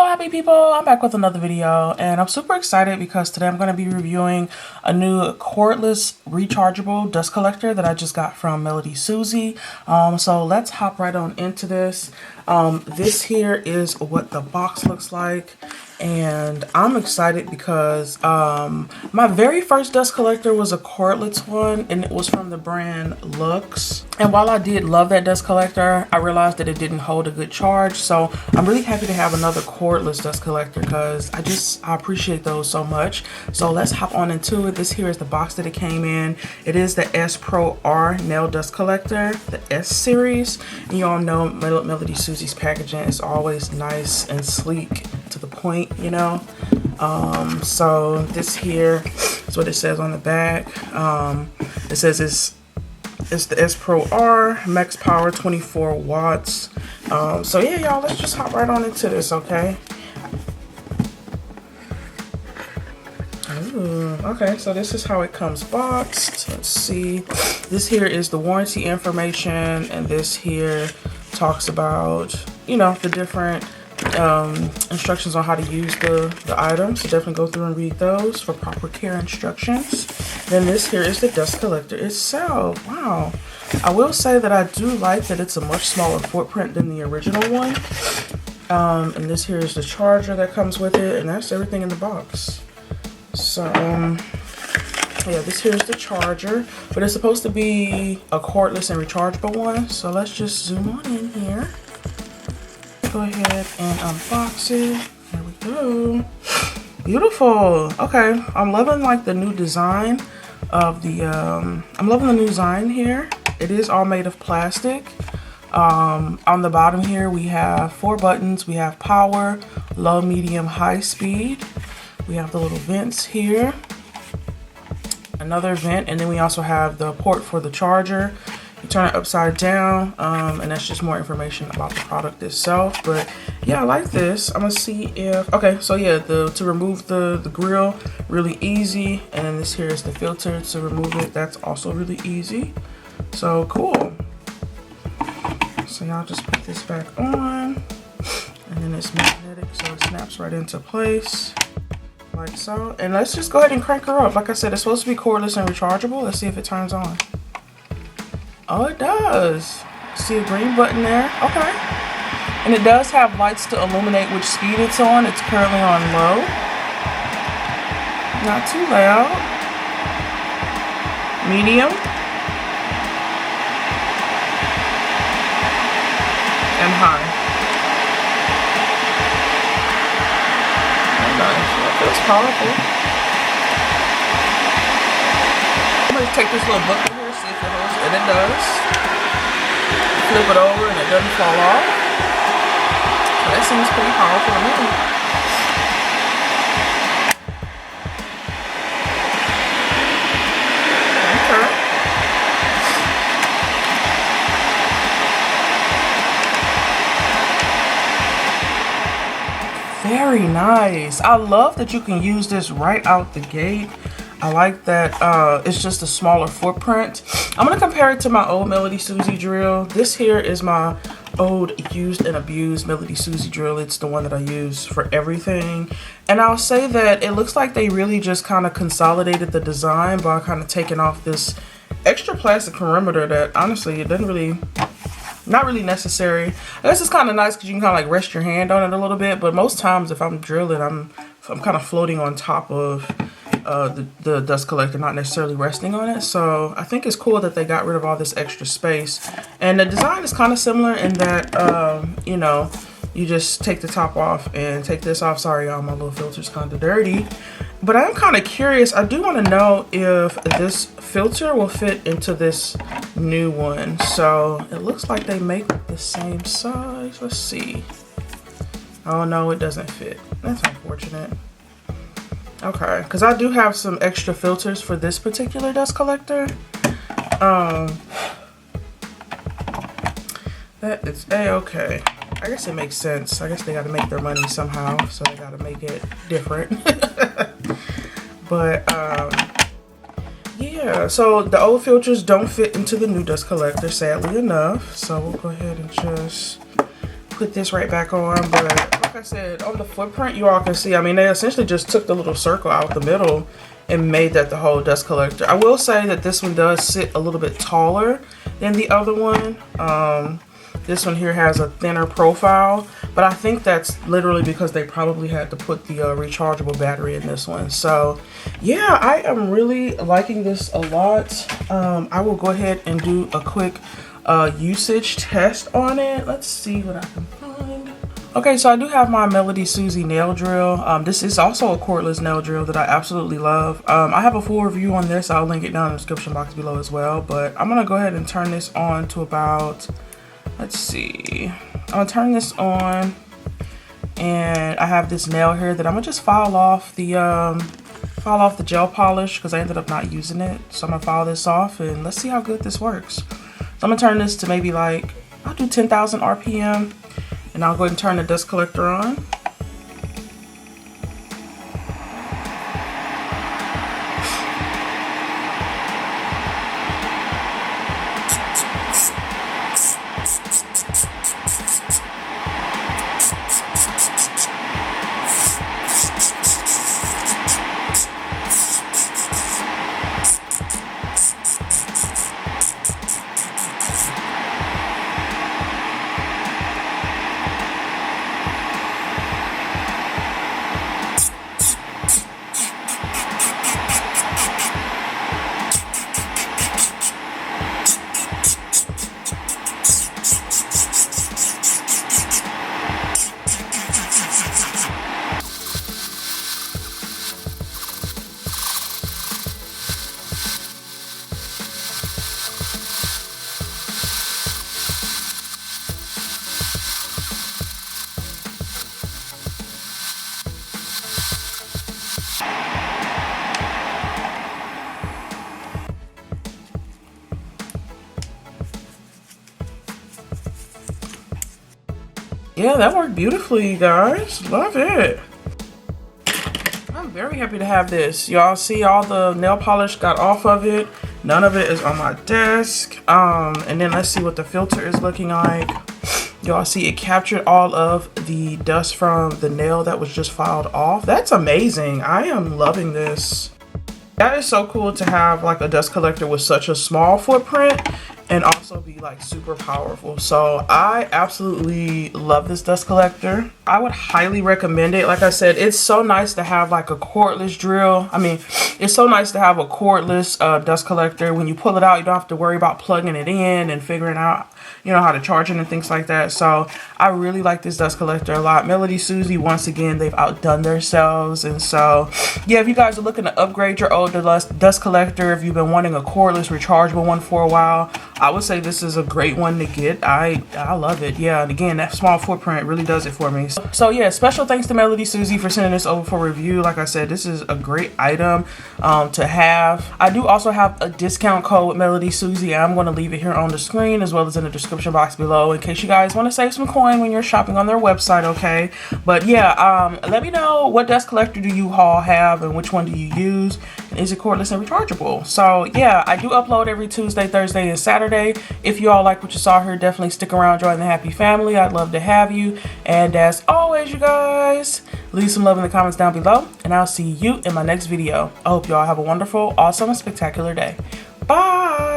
happy people, I'm back with another video and I'm super excited because today I'm going to be reviewing a new cordless rechargeable dust collector that I just got from MelodySusie. So let's hop right on into this. This here is what the box looks like, and I'm excited because my very first dust collector was a cordless one, and it was from the brand Lux. And while I did love that dust collector, I realized that it didn't hold a good charge. So I'm really happy to have another cordless dust collector because I appreciate those so much. So let's hop on into it. This here is the box that it came in. It is the SProR nail dust collector, the S series. And you all know MelodySusie's packaging is always nice and sleek, to the point, you know. So this here is what it says on the back. It says it's the SProR max power 24 watts. So yeah, y'all, let's just hop right on into this, okay? Ooh, okay, so this is how it comes boxed. Let's see. This here is the warranty information, and this here talks about, you know, the different instructions on how to use the items. So definitely go through and read those for proper care instructions. Then this here is the dust collector itself. Wow. I will say that I do like that it's a much smaller footprint than the original one. And this here is the charger that comes with it, and that's everything in the box. So yeah, this here is the charger, but it's supposed to be a cordless and rechargeable one. So let's just zoom on in here. Go ahead and unbox it. There we go. Beautiful. Okay, I'm loving like the new design of the I'm loving the new design here. It is all made of plastic. On the bottom here we have 4 buttons. We have power, low, medium, high speed. We have the little vents here, another vent, and then we also have the port for the charger. You turn it upside down, and that's just more information about the product itself. But yeah, I like this. I'm gonna see if, okay, so yeah, to remove the grill, really easy. And then this here is the filter to remove it. That's also really easy. So cool. So y'all just put this back on, and then it's magnetic, so it snaps right into place. Like so. And let's just go ahead and crank her up. Like I said, it's supposed to be cordless and rechargeable. Let's see if it turns on. Oh, it does. See a green button there? Okay. And it does have lights to illuminate which speed it's on. It's currently on low. Not too loud. Medium. And high. Nice. That feels powerful. I'm going to take this little bucket here, see if it holds, and it does. Flip it over and it doesn't fall off. So that seems pretty powerful to me. Very nice. I love that you can use this right out the gate. I like that it's just a smaller footprint. I'm gonna compare it to my old MelodySusie drill. This here is my old used and abused MelodySusie drill. It's the one that I use for everything. And I'll say that it looks like they really just kind of consolidated the design by kind of taking off this extra plastic perimeter that honestly, it doesn't really, not really necessary. I guess it's kind of nice because you can kind of like rest your hand on it a little bit, but most times if I'm drilling, I'm kind of floating on top of the dust collector, not necessarily resting on it. So I think it's cool that they got rid of all this extra space. And the design is kind of similar in that, you know, you just take the top off and take this off. Sorry, y'all, my little filter's kind of dirty. But I'm kind of curious. I do want to know if this filter will fit into this new one. So it looks like they make the same size. Let's see. Oh no, it doesn't fit. That's unfortunate. Okay, because I do have some extra filters for this particular dust collector. That is a-okay. I guess it makes sense. I guess they got to make their money somehow, so they got to make it different. But yeah, so the old filters don't fit into the new dust collector, sadly enough. So we'll go ahead and just put this right back on. But like I said, on the footprint, you all can see, I mean, they essentially just took the little circle out the middle and made that the whole dust collector. I will say that this one does sit a little bit taller than the other one. This one here has a thinner profile, but I think that's literally because they probably had to put the rechargeable battery in this one. So yeah, I am really liking this a lot. I will go ahead and do a quick usage test on it. Let's see what I can find. Okay, so I do have my MelodySusie nail drill. This is also a cordless nail drill that I absolutely love. I have a full review on this. I'll link it down in the description box below as well. But I'm gonna go ahead and turn this on to about, let's see. I'm gonna turn this on, and I have this nail here that I'm gonna just file off the gel polish because I ended up not using it. So I'm gonna file this off and let's see how good this works. So I'm gonna turn this to maybe like, I'll do 10,000 RPM. And I'll go ahead and turn the dust collector on. Yeah, that worked beautifully, you guys. Love it. I'm very happy to have this. Y'all see all the nail polish got off of it. None of it is on my desk. And then let's see what the filter is looking like. Y'all see it captured all of the dust from the nail that was just filed off. That's amazing. I am loving this. That is so cool to have like a dust collector with such a small footprint and also be like super powerful. So I absolutely love this dust collector. I would highly recommend it. Like I said, it's so nice to have like a cordless drill. I mean, it's so nice to have a cordless dust collector. When you pull it out, you don't have to worry about plugging it in and figuring out, you know, how to charge it and things like that. So I really like this dust collector a lot. MelodySusie, once again, they've outdone themselves. And so yeah, if you guys are looking to upgrade your old dust collector, if you've been wanting a cordless rechargeable one for a while, I would say this is a great one to get. I love it. Yeah, and again, that small footprint really does it for me. So yeah, special thanks to MelodySusie for sending this over for review. Like I said, this is a great item to have. I do also have a discount code with MelodySusie. I'm going to leave it here on the screen as well as in the description box below in case you guys want to save some coin when you're shopping on their website, okay? But yeah, let me know, what dust collector do you all have and which one do you use? And is it cordless and rechargeable? So yeah, I do upload every Tuesday, Thursday, and Saturday. If you all like what you saw here, definitely stick around, join the happy family. I'd love to have you. And as always, you guys, leave some love in the comments down below, and I'll see you in my next video. I hope you all have a wonderful, awesome, and spectacular day. Bye.